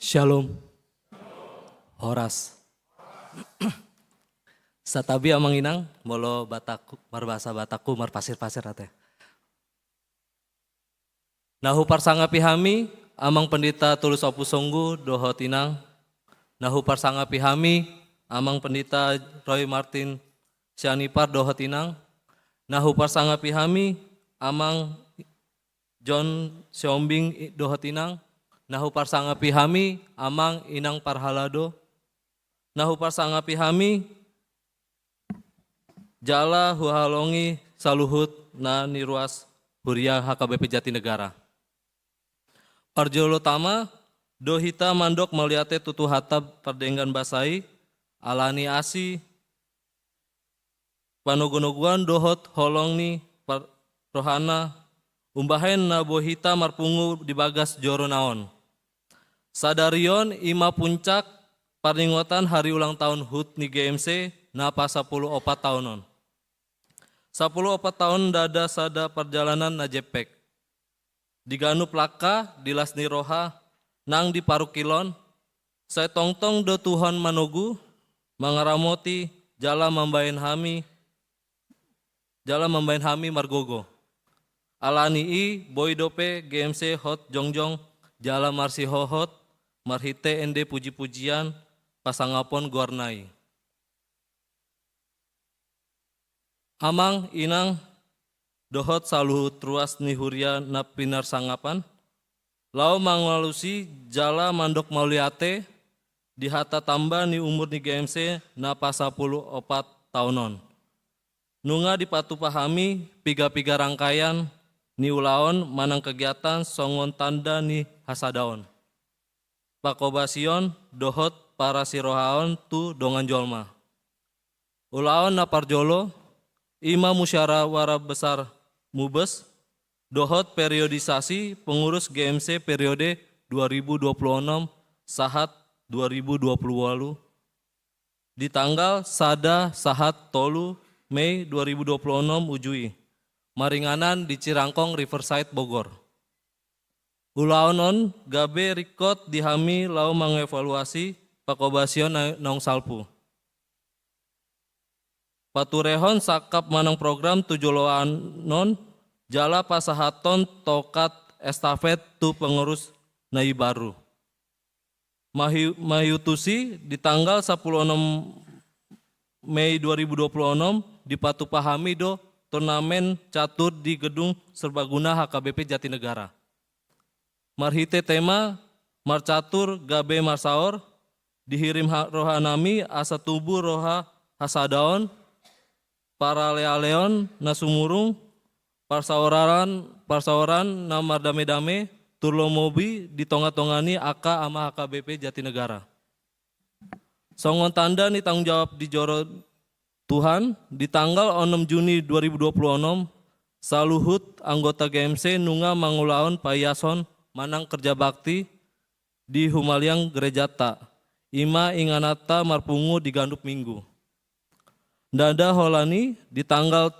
Shalom, Horas. Satabi amang inang, molo bataku, marbasa bataku, marpasir-pasir ate. Nahu parsangapi hami, amang pendeta tulus opus songgu, dohot inang. Nahu parsangapi hami, amang pendeta Roy Martin Sianipar, dohot inang. Nahu parsangapi hami, amang John Siombing, dohot inang. Nahu parsangapi hami, amang inang parhalado. Nahu parsangapi hami, jala huhalongi saluhut na niruas huria HKBP Jatinegara. Parjolo tama, dohita mandok meliate tutu hatab perdenggan basai, alani asi, panogonoguan dohot holongni rohana, umbahen na bohita marpungu di bagas joro naon. Sadarion ima puncak paringotan hari ulang tahun HUT ni GMC na pa 10 opat tahunon. 10 opat tahun dada sada perjalanan na jepek. Diganu plaka dilas ni roha nang di parukilon. Saya tongtong do Tuhan manogu mangaramoti jala mambain hami margogo. Alani i boy dope GMC hot jongjong jala marsi hohot marhite ende puji-pujian pasangapon guarnai. Amang inang dohot saluhut ruas ni huria na pinar sangapan. Lau mangwalusi jala mandok mauliate di hata tamba ni umur ni GMC na pa 10 opat tahunon. Nunga dipatu pahami piga-piga rangkaian ni ulaon manang kegiatan songon tanda ni hasadaon. Pakobasion dohot para sirohaon tu dongan jolma. Ulaon na parjolo ima musyawarah besar mubes dohot periodisasi pengurus GMC periode 2026 sahat 2028 di tanggal sada sahat tolu Mei 2026 ujui maringanan di Cirangkong Riverside Bogor. Ulaonon gabe rikot dihami lau mengevaluasi pakobasion naung salpu. Paturehon sakap manang program tujoloan non jala pasahaton tokat estafet tu pengurus nai baru. Mayutusi di tanggal 16 Mei 2026 dipatupahami do turnamen catur di gedung serbaguna HKBP Jatinegara. Marhite tema marcatur gabe marsaor dihirim rohanami asa tubuh roha hasadaon para lealeon nasumurung parsaoran na mardame-dame turlomobi di tonga-tongani aka ama HKBP Jatinegara. Songon tanda ni tanggung jawab di joro Tuhan di tanggal 6 Juni 2026 saluhut anggota GMC nunga mangulaon payason manang kerja bakti di Humaliang Gerejata ima inganata marpungu di Gandup Minggu. Dada holani di tanggal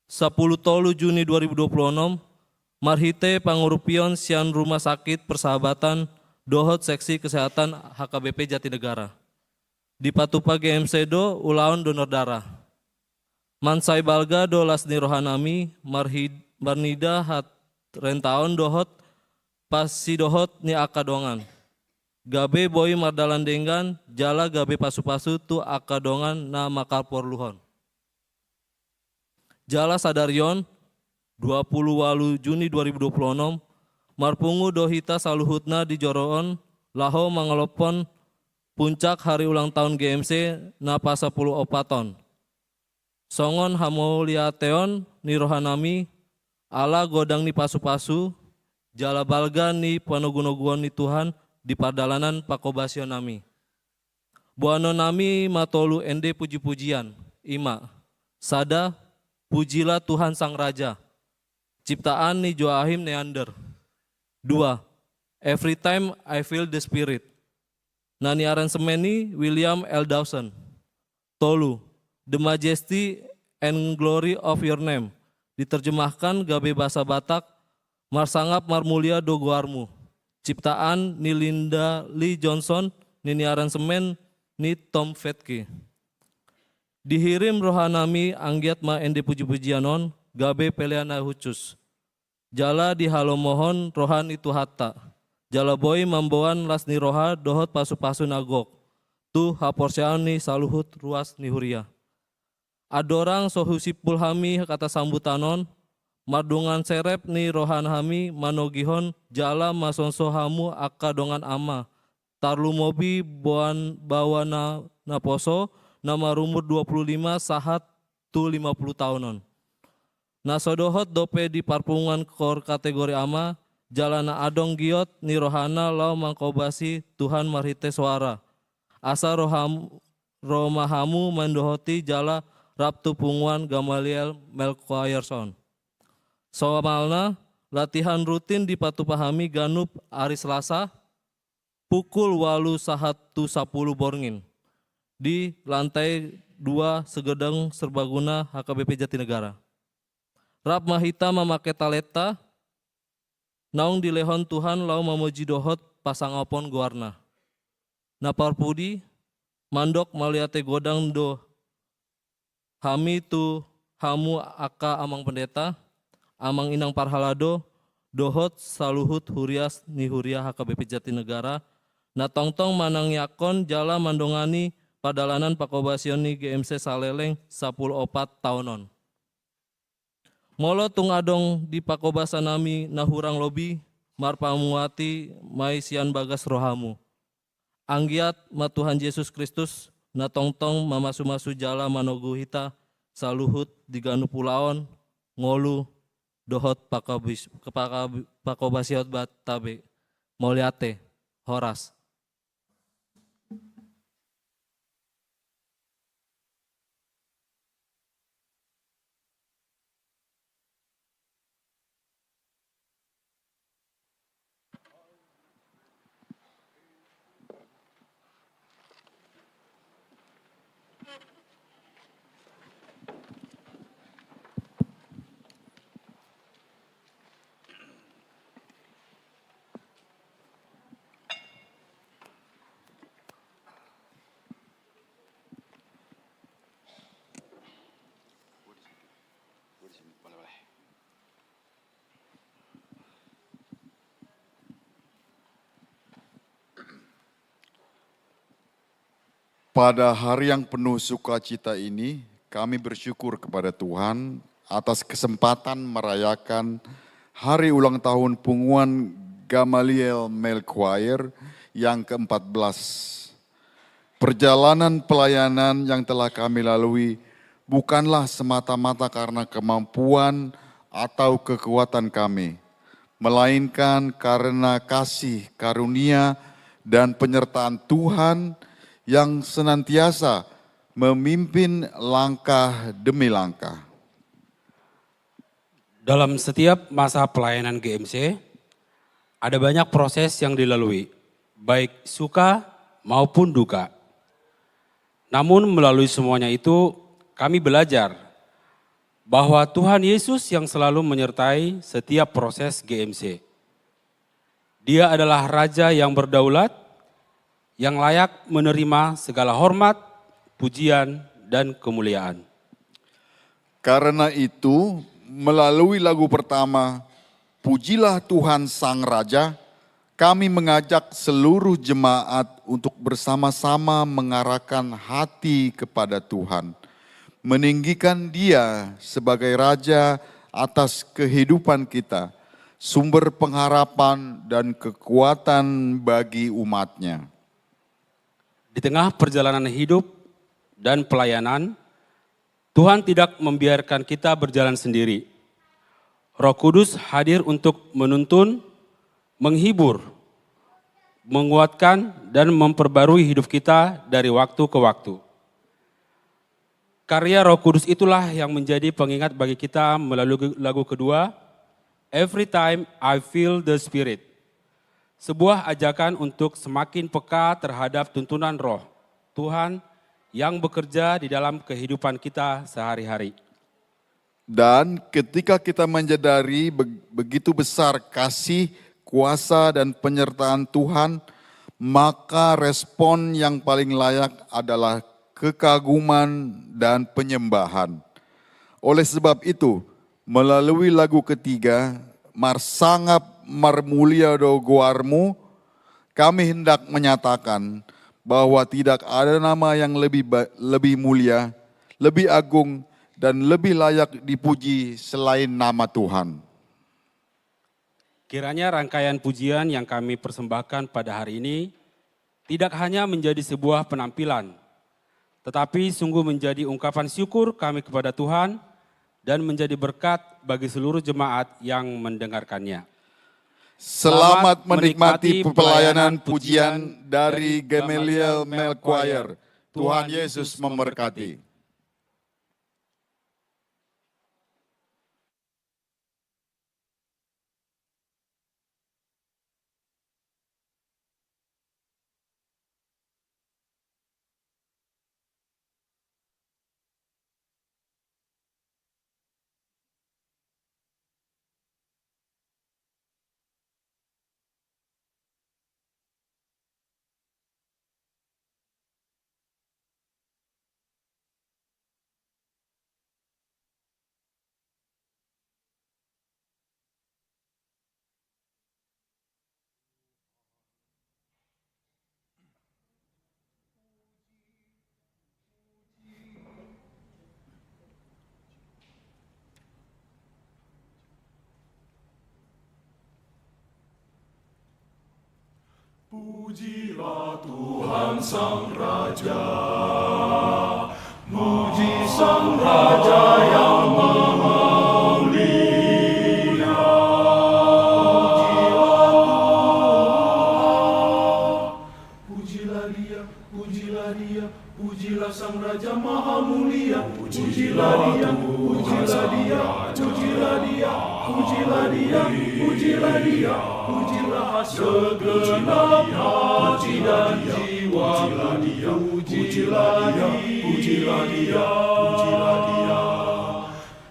10 tolu Juni 2026 marhite pangurupion sian rumah sakit persahabatan dohot seksi kesehatan HKBP Jatinegara. Di patupa GMC do ulaon donor darah. Mansai balga do lasni rohanami marnida hat rentaon dohot pasi dohot ni akadongan. Gabe boy mardalan denggan jala gabe pasu-pasu tu akadongan na makal porluhon. Jala sadarion 28 Juni 2026 marpungu dohita saluhutna di joroon laho mangelopon puncak hari ulang tahun GMC na pa 10 opaton. Songon hamuliateon ni rohanami ala godang ni pasu-pasu jala balga ni panogunoguan ni Tuhan di pardalanan pakobasion nami. Buano nami matolu ende puji-pujian. Ima, sada pujilah Tuhan Sang Raja. Ciptaan ni Joachim Neander. 2. Every time I feel the spirit. Nani aransemen ni William L. Dawson. Tolu, the majesty and glory of your name. Diterjemahkan gabe bahasa Batak, marsangap marmulia do guarmu. Ciptaan ni Linda Lee Johnson, ni aransemen ni Tom Fetke. Dihirim rohanami anggiat ma ende puji-pujianon, gabe peleana hucus. Jala di halo mohon rohan itu hatta. Jala boy mamboan las ni roha dohot pasu-pasu nagok. Tu haporsean ni saluhut ruas ni huria. Adorang sohusipul hami kata sambutanon, mardungan serep ni rohan hami manogihon jala masonso hamu aka dongan ama. Tarlu mobi bawana naposo nama rumur 25 sahat tu 50 tahunon. Nasodohot dope di parpungan kor kategori ama, jalana adong giot ni rohana lau mangkobasi Tuhan marhite suara. Asa romahamu mendohoti jala Rabtu Punguan Gamaliel Melkoayerson. Somalna latihan rutin dipatupahami ganup hari Selasa pukul 8.10 borngin di lantai 2 Segedeng Serbaguna HKBP Jatinegara. Rab mahita memakai taleta, naung dilehon Tuhan lau memuji dohot pasang opon guarna. Napar pudi, mandok maliate godang do hami tu hamu aka amang pendeta, amang inang parhalado, dohot saluhut hurias ni huria HKBP Jatinegara, na tongtong manang yakon jala mandongani padalanan pakobasion ni GMC Saleleng 10 tahunon. Molo tung adong di pakobasan nami nahurang lobi, marpamuati mai sian bagas rohamu. Anggiat ma Tuhan Yesus Kristus, na tongtong mamasu-masu jala manogu hita saluhut diganu pulaon ngolu dohot pakobasiot batabe moliate horas. Pada hari yang penuh sukacita ini, kami bersyukur kepada Tuhan atas kesempatan merayakan hari ulang tahun Punguan Gamaliel Melkoayer yang ke-14. Perjalanan pelayanan yang telah kami lalui bukanlah semata-mata karena kemampuan atau kekuatan kami, melainkan karena kasih karunia dan penyertaan Tuhan yang senantiasa memimpin langkah demi langkah. Dalam setiap masa pelayanan GMC, ada banyak proses yang dilalui, baik suka maupun duka. Namun melalui semuanya itu, kami belajar bahwa Tuhan Yesus yang selalu menyertai setiap proses GMC. Dia adalah Raja yang berdaulat, yang layak menerima segala hormat, pujian, dan kemuliaan. Karena itu, melalui lagu pertama, Pujilah Tuhan Sang Raja, kami mengajak seluruh jemaat untuk bersama-sama mengarahkan hati kepada Tuhan, meninggikan Dia sebagai Raja atas kehidupan kita, sumber pengharapan dan kekuatan bagi umat-Nya. Di tengah perjalanan hidup dan pelayanan, Tuhan tidak membiarkan kita berjalan sendiri. Roh Kudus hadir untuk menuntun, menghibur, menguatkan, dan memperbarui hidup kita dari waktu ke waktu. Karya Roh Kudus itulah yang menjadi pengingat bagi kita melalui lagu kedua, Every Time I Feel the Spirit. Sebuah ajakan untuk semakin peka terhadap tuntunan Roh Tuhan yang bekerja di dalam kehidupan kita sehari-hari. Dan ketika kita menyadari begitu besar kasih, kuasa dan penyertaan Tuhan, maka respon yang paling layak adalah kekaguman dan penyembahan. Oleh sebab itu, melalui lagu ketiga, Marsangap Marmulia do Goarmu, kami hendak menyatakan bahwa tidak ada nama yang lebih mulia, lebih agung, dan lebih layak dipuji selain nama Tuhan. Kiranya rangkaian pujian yang kami persembahkan pada hari ini tidak hanya menjadi sebuah penampilan, tetapi sungguh menjadi ungkapan syukur kami kepada Tuhan dan menjadi berkat bagi seluruh jemaat yang mendengarkannya. Selamat menikmati pelayanan pujian dari Gamaliel Male Choir. Tuhan Yesus memberkati. Pujilah Tuhan Sang Raja, puji Sang Raja yang maha mulia. Pujilah Dia, pujilah Dia, pujilah Sang Raja maha mulia. Pujilah Dia, pujilah Dia, pujilah Dia, pujilah Dia, pujilah Dia, pujilah segenap hati dan jiwa. Pujilah Dia, pujilah Dia, pujilah Dia.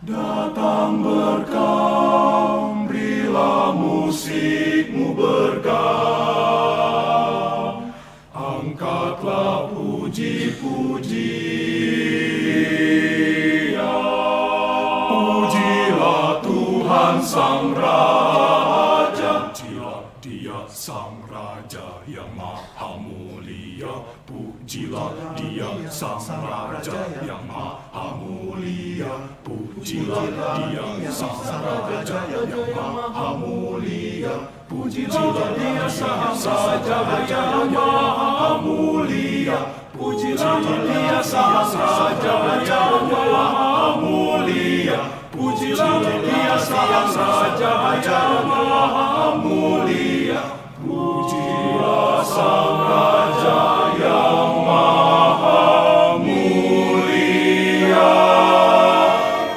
Datang berkam, berilah musikmu bergam. Angkatlah puji-pujian. Pujilah Tuhan Sang Raja. Pujilah Dia Sang Raja yang maha mulia. Pujilah Dia Sang Raja yang maha mulia. Pujilah Dia Sang Raja yang maha mulia. Pujilah Dia Sang Raja yang maha mulia. Pujilah Dia Sang Raja yang maha mulia. Pujilah Dia Sang Raja yang maha mulia. Pujilah Sang Raja yang maha mulia.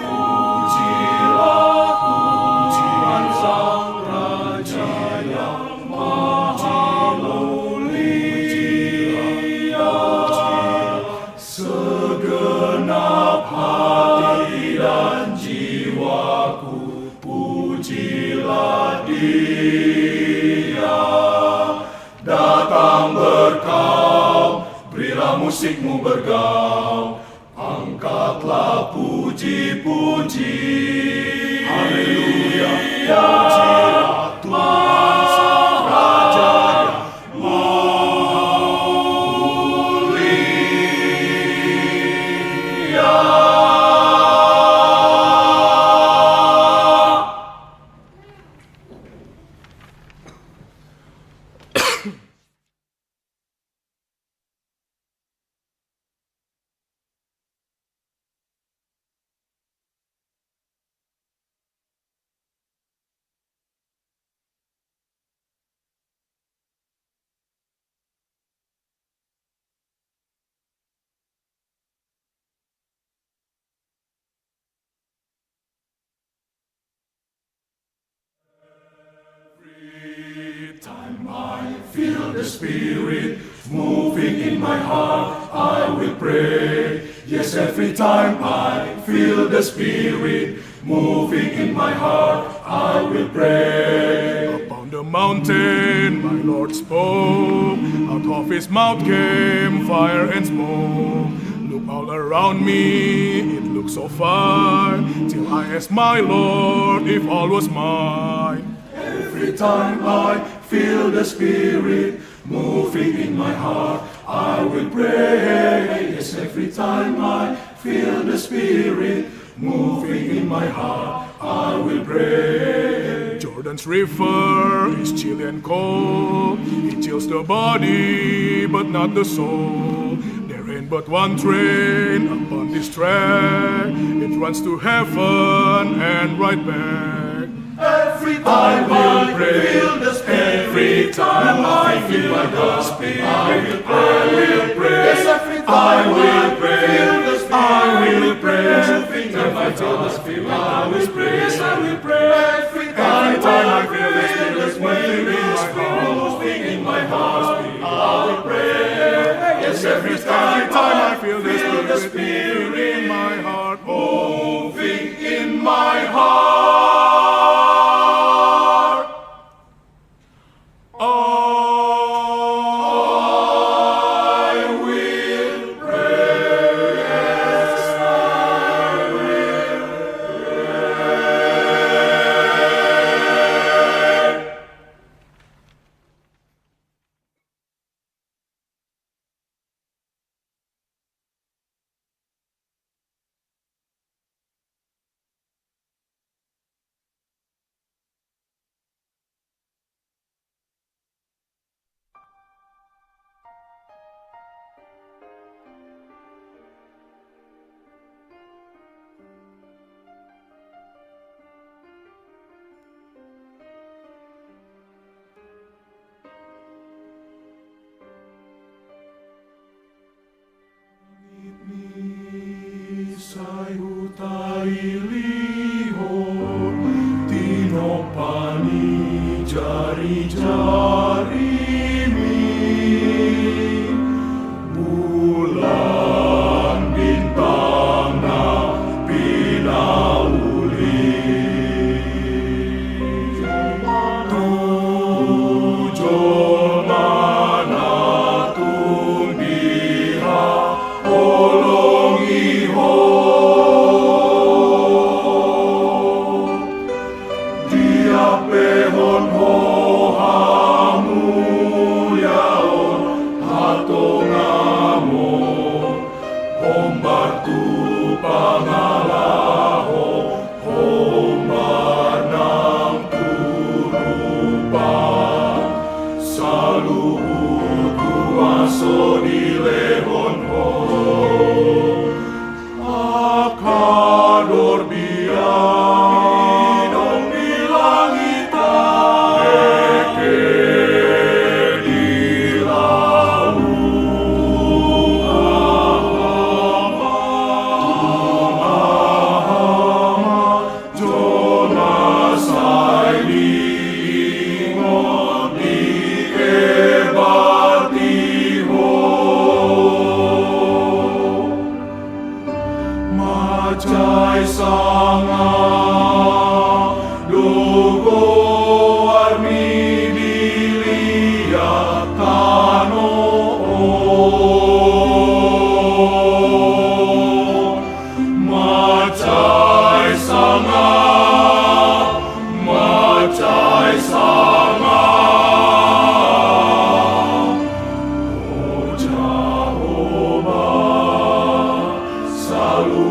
Pujilah Tuhan Sang Raja yang maha mulia. Segenap hati dan jiwaku, pujilah Dia. Datang berkau, berilah musikmu bergaung. Angkatlah puji-puji. Haleluya, pujilah Tuhan Sang Raja yang mulia. Time I feel the Spirit moving in my heart, I will pray. Yes, every time I feel the Spirit moving in my heart, I will pray. Upon the mountain, my Lord spoke. Out of his mouth came fire and smoke. Look all around me, it looks so far, till I asked my Lord if all was mine. Every time I feel the Spirit moving in my heart, I will pray. Yes, every time I feel the Spirit moving in my heart, I will pray. Jordan's river is chilly and cold. It chills the body, but not the soul. There ain't but one train upon this track. It runs to heaven and right back. Every time I feel the Spirit, every time I feel the Spirit, I will pray. Yes, every time I feel the Spirit, I will pray. Every time I feel the Spirit, I will pray. Yes, I will pray. Every time I feel the Spirit moving in my heart, I will pray. Yes, every time I feel the Spirit in my heart, moving in my heart. Sai hutai lihon, tinopani jari-jarimu. Bulan bintang na pinauli. Tujuan mana tumbiha olong iho. Pehon hohamu yaon hatongamo hombar tu pangalaho hombar nang turupa saluhut kuaso di lehon ho akador biar Macai sanga dugo armi dilia kano Macai sanga O Jehovah salu